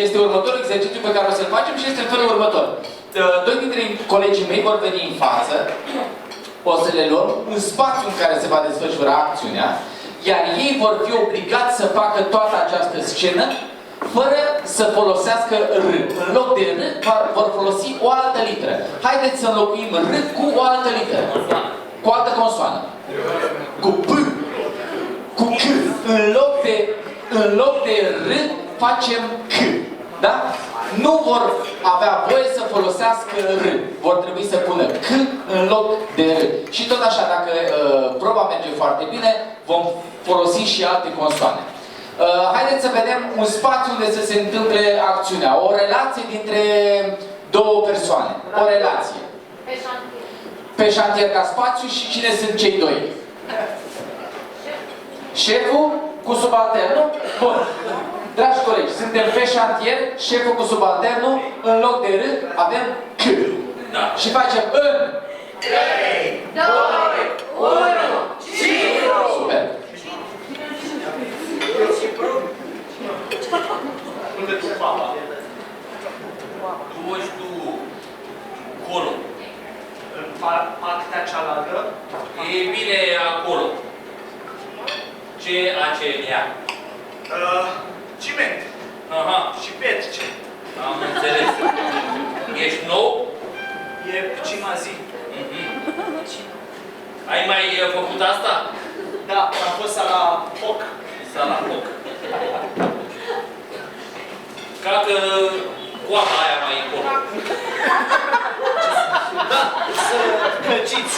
este următorul exercițiu pe care o să-l facem și este în felul următor. Doi dintre colegii mei vor veni în față, o să le luăm în spațiul în care se va desfășura acțiunea, iar ei vor fi obligați să facă toată această scenă fără să folosească R. În loc de R, vor folosi o altă literă. Haideți să înlocuim R cu o altă literă. Cu o altă consoană. Cu P. Cu C. În loc de R, facem C. Da? Nu vor avea voie să folosească R. Vor trebui să pună C în loc de R. Și tot așa, dacă proba merge foarte bine, vom folosi și alte consoane. Haideți să vedem un spațiu unde să se întâmple acțiunea. O relație dintre două persoane. O relație. Pe șantier. Pe șantier ca spațiu și cine sunt cei doi? Șeful cu subalternul? Bun. Dragi colegi, suntem pe șantier, șeful cu subalternul, în loc de R avem C. Da. Și facem în 3, 2, 1, 5! Super. Unde tu papa? Tu ești tu acolo. În partea cealaltă. E bine acolo. Ce acelea? Ciment. Aha, Și petrece. am înțeles. Ești nou? E prima zi. Ai mai făcut asta? Da, am fost la foc. Sala foc. Cacă coapa aia mai încolo. Da, să călciți.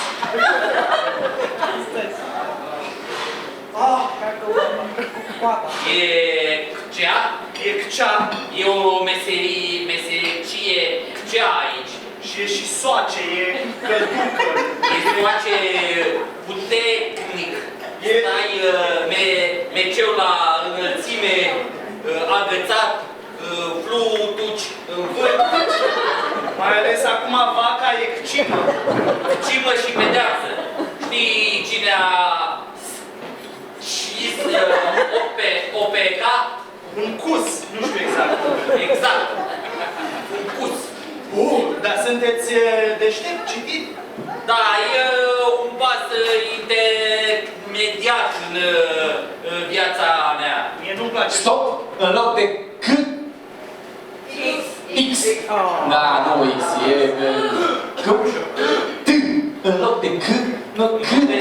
E cea? E cea E o mesericie cea aici. și e și soace, e călducă. Este oace puternic. Stai meceu la înălțime, agățat, flutuci în vânt. Mai ales acum vaca e cimă. Cimă și pedeapsă. Știi cine a șis opeca? Un cus, nu știu exact. Exact. Un cus. Dar sunteți deștept, citit? Da, e un pas intermediat în viața mea. Mie nu-mi place. Stop. În loc de C, X. Da, nu X. E C. T. În loc de C. Nu, C, T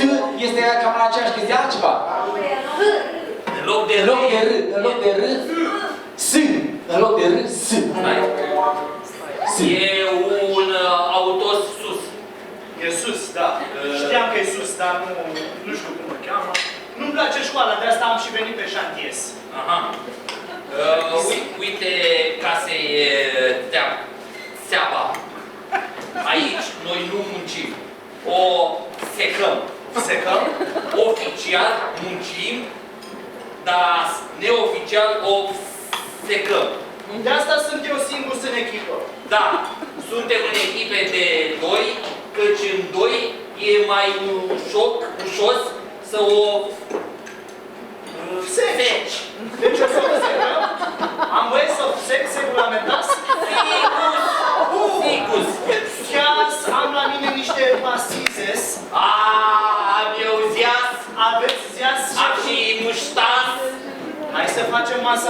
este cam la aceeași chestie, altceva. În loc de În loc de R. În loc de R. S. În loc de R. S. S. E un autos sus. E sus, da. Știam că e sus, dar nu știu cum o cheamă. Nu-mi place școala, de asta am și venit pe șantier. Aha. Uite ca se țeapa. Aici noi nu muncim. O secăm. Secăm? Oficial muncim, dar neoficial o secăm. De asta sunt eu singur în echipă. Da, suntem în echipe de doi, căci în doi e mai ușos să o seci. Deci o să o secăm. Am voie să o sec regulamentat? Sigur. Chiar am la mine niște pasizes. Am eu zias, Aveți zias? am și muștas. Hai să facem masă.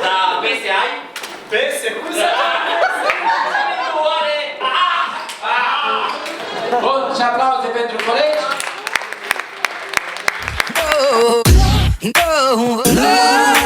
Da, pese ai? Pese, cum să... Oare? Bun, și aplauze pentru colegi. Oh, oh, oh.